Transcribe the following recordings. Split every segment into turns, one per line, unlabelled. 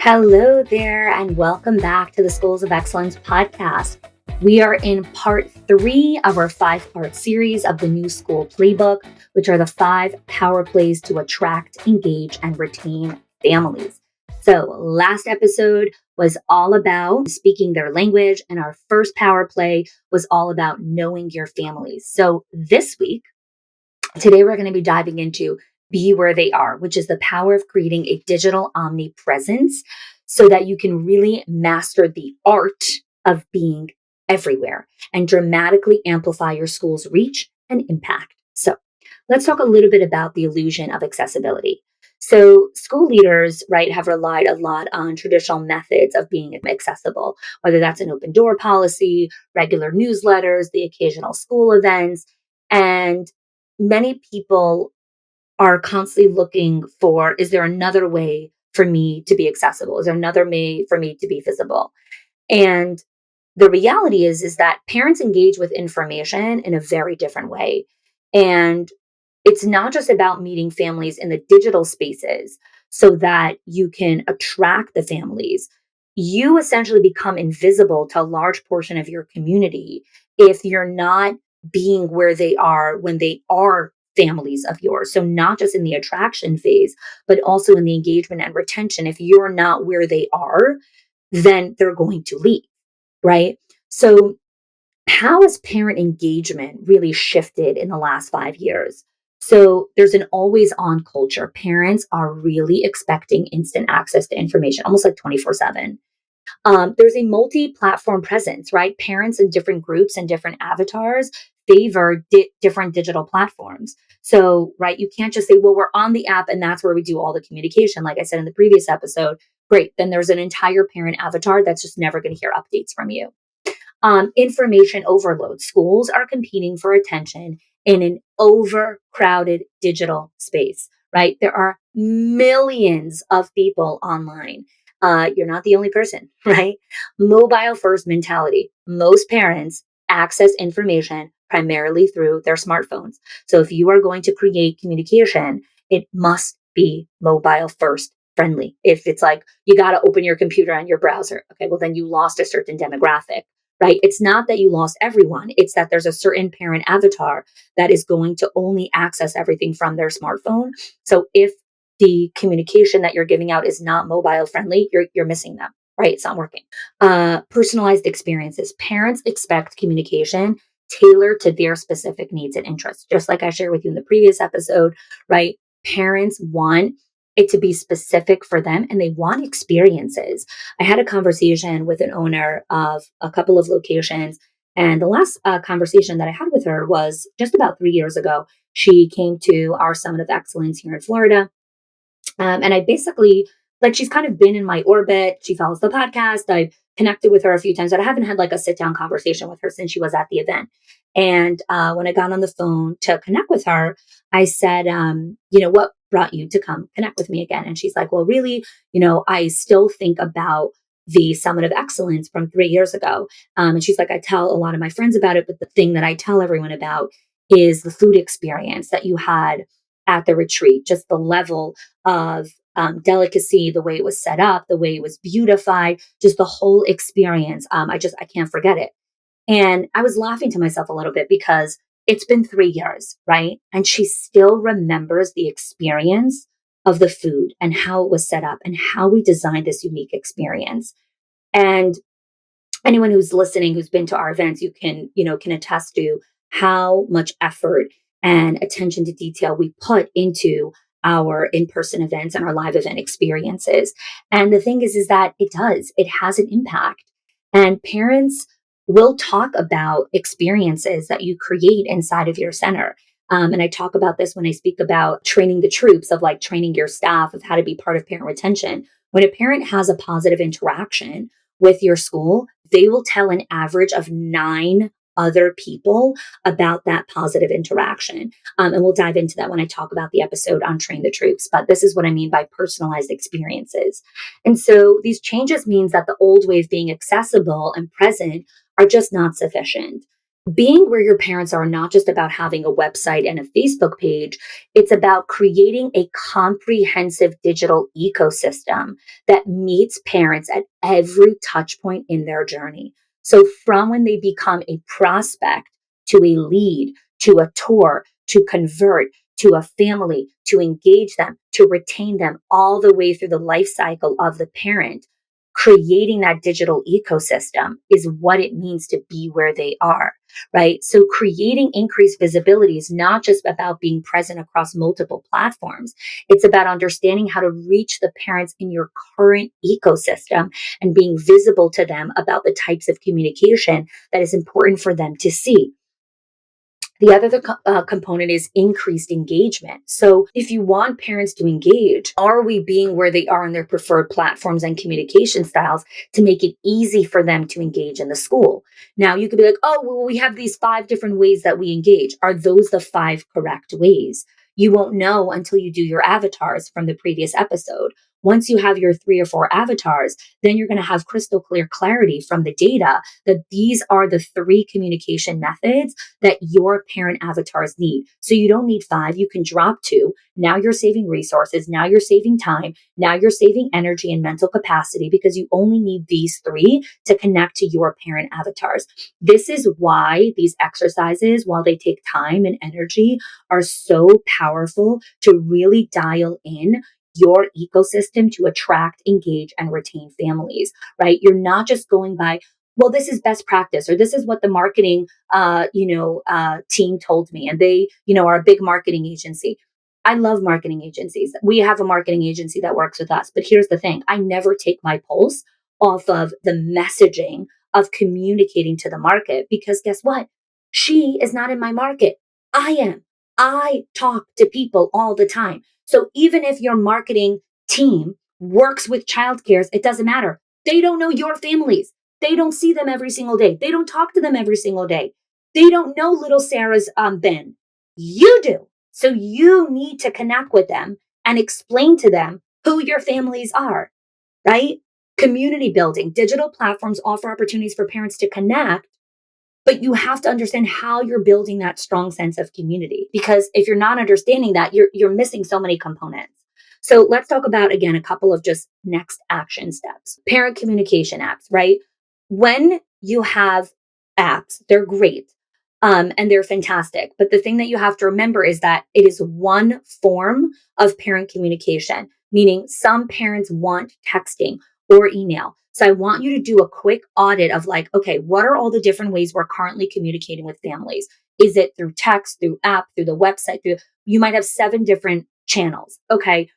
Hello there, and welcome back to the Schools of Excellence podcast. We are in part 3 of our 5-part series of the new school playbook, which are the 5 power plays to attract, engage, and retain families. So, last episode was all about speaking their language, and our first power play was all about knowing your families. So, this week, today we're going to be diving into be where they are, which is the power of creating a digital omnipresence so that you can really master the art of being everywhere and dramatically amplify your school's reach and impact. So let's talk a little bit about the illusion of accessibility. So school leaders, right, have relied a lot on traditional methods of being accessible, whether that's an open door policy, regular newsletters, the occasional school events, and many people are constantly looking for, is there another way for me to be accessible? Is there another way for me to be visible? And the reality is that parents engage with information in a very different way. And it's not just about meeting families in the digital spaces so that you can attract the families. You essentially become invisible to a large portion of your community if you're not being where they are when they are families of yours. So, not just in the attraction phase, but also in the engagement and retention. If you're not where they are, then they're going to leave, right? So, how has parent engagement really shifted in the last 5 years? So there's an always on culture. Parents are really expecting instant access to information, almost like 24/7. There's a multi-platform presence, right? Parents in different groups and different avatars favor different digital platforms. So, right, you can't just say, well, we're on the app and that's where we do all the communication. Like I said in the previous episode, great. Then there's an entire parent avatar that's just never going to hear updates from you. Information overload. Schools are competing for attention in an overcrowded digital space, right? There are millions of people online. You're not the only person, right? Mobile first mentality. Most parents access information primarily through their smartphones. So if you are going to create communication, it must be mobile first friendly. If it's like, you got to open your computer and your browser, okay, well, then you lost a certain demographic, right? It's not that you lost everyone. It's that there's a certain parent avatar that is going to only access everything from their smartphone. So if the communication that you're giving out is not mobile friendly, you're missing them, right? It's not working. Personalized experiences. Parents expect communication tailored to their specific needs and interests. Just like I shared with you in the previous episode, right? Parents want it to be specific for them and they want experiences. I had a conversation with an owner of a couple of locations, and the last conversation that I had with her was just about 3 years ago. She came to our Summit of Excellence here in Florida. And I basically, like, she's kind of been in my orbit. She follows the podcast. I've connected with her a few times, but I haven't had like a sit down conversation with her since she was at the event. And when I got on the phone to connect with her, I said, what brought you to come connect with me again? And she's like, well, really, I still think about the Summit of Excellence from 3 years ago. And she's like, I tell a lot of my friends about it, but the thing that I tell everyone about is the food experience that you had at the retreat, just the level of delicacy, the way it was set up, the way it was beautified, just the whole experience. I can't forget it. And I was laughing to myself a little bit because it's been 3 years, right? And she still remembers the experience of the food and how it was set up and how we designed this unique experience. And anyone who's listening, who's been to our events, can attest to how much effort and attention to detail we put into our in-person events and our live event experiences. And the thing is that it has an impact. And parents will talk about experiences that you create inside of your center. And I talk about this when I speak about training the troops, of like training your staff of how to be part of parent retention. When a parent has a positive interaction with your school, they will tell an average of 9 other people about that positive interaction. And we'll dive into that when I talk about the episode on Train the Troops. But this is what I mean by personalized experiences. And so these changes means that the old way of being accessible and present are just not sufficient. Being where your parents are not just about having a website and a Facebook page, it's about creating a comprehensive digital ecosystem that meets parents at every touch point in their journey. So from when they become a prospect to a lead, to a tour, to convert, to a family, to engage them, to retain them all the way through the life cycle of the parent, creating that digital ecosystem is what it means to be where they are, right? So creating increased visibility is not just about being present across multiple platforms. It's about understanding how to reach the parents in your current ecosystem and being visible to them about the types of communication that is important for them to see. The other component is increased engagement. So, if you want parents to engage, are we being where they are in their preferred platforms and communication styles to make it easy for them to engage in the school? Now, you could be like, oh, well, we have these 5 different ways that we engage. Are those the 5 correct ways? You won't know until you do your avatars from the previous episode. Once you have your 3 or 4 avatars, then you're going to have crystal clear clarity from the data that these are the 3 communication methods that your parent avatars need. So you don't need 5, you can drop 2. Now you're saving resources, now you're saving time, now you're saving energy and mental capacity because you only need these 3 to connect to your parent avatars. This is why these exercises, while they take time and energy, are so powerful to really dial in your ecosystem to attract, engage, and retain families, right? You're not just going by, well, this is best practice, or this is what the marketing team told me, and they, are a big marketing agency. I love marketing agencies. We have a marketing agency that works with us, but here's the thing: I never take my pulse off of the messaging of communicating to the market, because guess what? She is not in my market. I am. I talk to people all the time. So even if your marketing team works with childcares, it doesn't matter. They don't know your families. They don't see them every single day. They don't talk to them every single day. They don't know little Sarah's Ben. You do. So you need to connect with them and explain to them who your families are, right? Community building. Digital platforms offer opportunities for parents to connect, but you have to understand how you're building that strong sense of community. Because if you're not understanding that, you're missing so many components. So let's talk about, again, a couple of just next action steps. Parent communication apps, right? When you have apps, they're great. And they're fantastic. But the thing that you have to remember is that it is one form of parent communication, meaning some parents want texting or email. So I want you to do a quick audit of like, okay, what are all the different ways we're currently communicating with families? Is it through text, through app, through the website? You might have 7 different channels. Okay.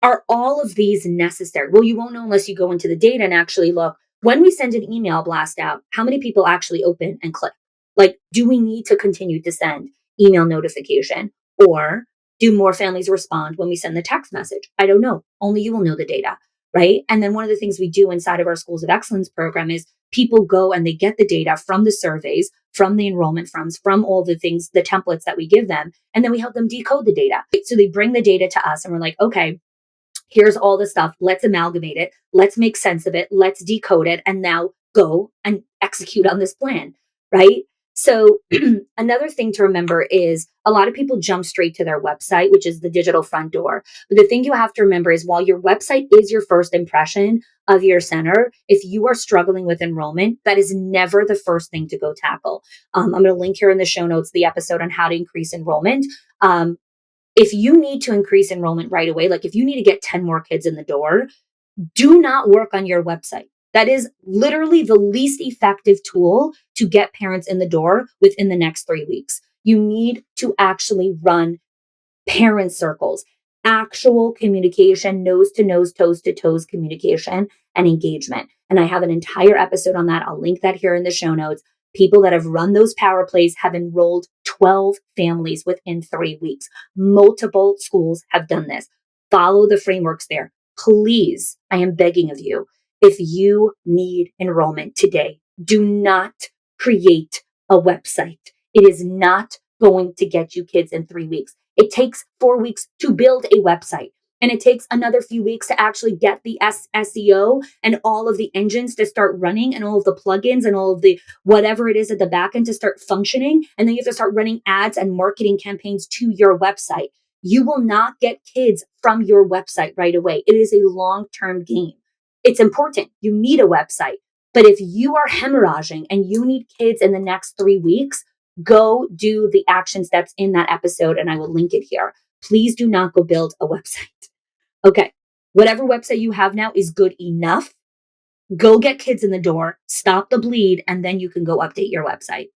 Are all of these necessary? Well, you won't know unless you go into the data and actually look. When we send an email blast out, how many people actually open and click? Like, do we need to continue to send email notification? Or do more families respond when we send the text message? I don't know. Only you will know the data, right? And then one of the things we do inside of our Schools of Excellence program is people go and they get the data from the surveys, from the enrollment forms, from all the things, the templates that we give them, and then we help them decode the data. So they bring the data to us and we're like, okay, here's all the stuff. Let's amalgamate it. Let's make sense of it. Let's decode it. And now go and execute on this plan, right? So another thing to remember is a lot of people jump straight to their website, which is the digital front door. But the thing you have to remember is while your website is your first impression of your center, if you are struggling with enrollment, that is never the first thing to go tackle. I'm going to link here in the show notes the episode on how to increase enrollment. If you need to increase enrollment right away, like if you need to get 10 more kids in the door, do not work on your website. That is literally the least effective tool to get parents in the door within the next 3 weeks. You need to actually run parent circles, actual communication, nose to nose, toes to toes communication and engagement. And I have an entire episode on that. I'll link that here in the show notes. People that have run those power plays have enrolled 12 families within 3 weeks. Multiple schools have done this. Follow the frameworks there. Please, I am begging of you, if you need enrollment today, do not create a website. It is not going to get you kids in 3 weeks. It takes 4 weeks to build a website. and it takes another few weeks to actually get the SEO and all of the engines to start running and all of the plugins and all of the whatever it is at the back end to start functioning. And then you have to start running ads and marketing campaigns to your website. You will not get kids from your website right away. It is a long-term game. It's important. You need a website. But if you are hemorrhaging and you need kids in the next 3 weeks, go do the action steps in that episode, and I will link it here. Please do not go build a website. Okay, whatever website you have now is good enough. Go get kids in the door, stop the bleed, and then you can go update your website.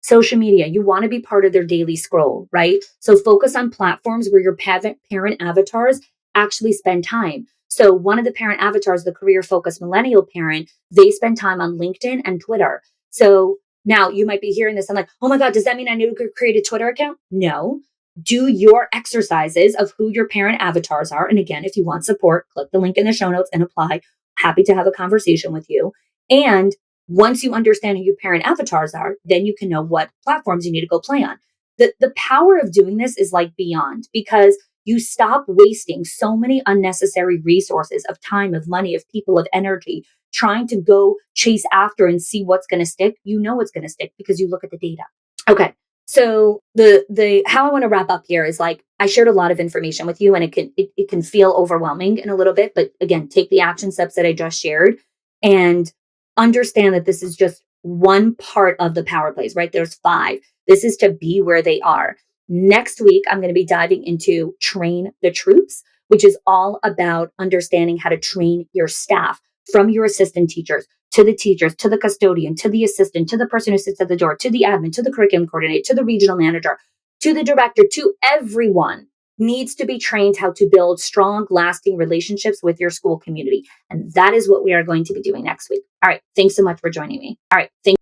Social media, you want to be part of their daily scroll, right? So focus on platforms where your parent avatars actually spend time. So one of the parent avatars, the career-focused millennial parent, they spend time on LinkedIn and Twitter. So now you might be hearing this and like, oh my God, does that mean I need to create a Twitter account? No. Do your exercises of who your parent avatars are. And again, if you want support, click the link in the show notes and apply. Happy to have a conversation with you. And once you understand who your parent avatars are, then you can know what platforms you need to go play on. The power of doing this is like beyond, because you stop wasting so many unnecessary resources of time, of money, of people, of energy, trying to go chase after and see what's going to stick. You know what's going to stick because you look at the data. Okay. So the how I want to wrap up here is like, I shared a lot of information with you and it can feel overwhelming in a little bit, but again, take the action steps that I just shared and understand that this is just one part of the power plays, right? There's 5. This is to be where they are. Next week, I'm going to be diving into train the troops, which is all about understanding how to train your staff, from your assistant teachers, to the custodian, to the assistant, to the person who sits at the door, to the admin, to the curriculum coordinator, to the regional manager, to the director, to everyone needs to be trained how to build strong, lasting relationships with your school community. And that is what we are going to be doing next week. All right. Thanks so much for joining me. All right. Thanks.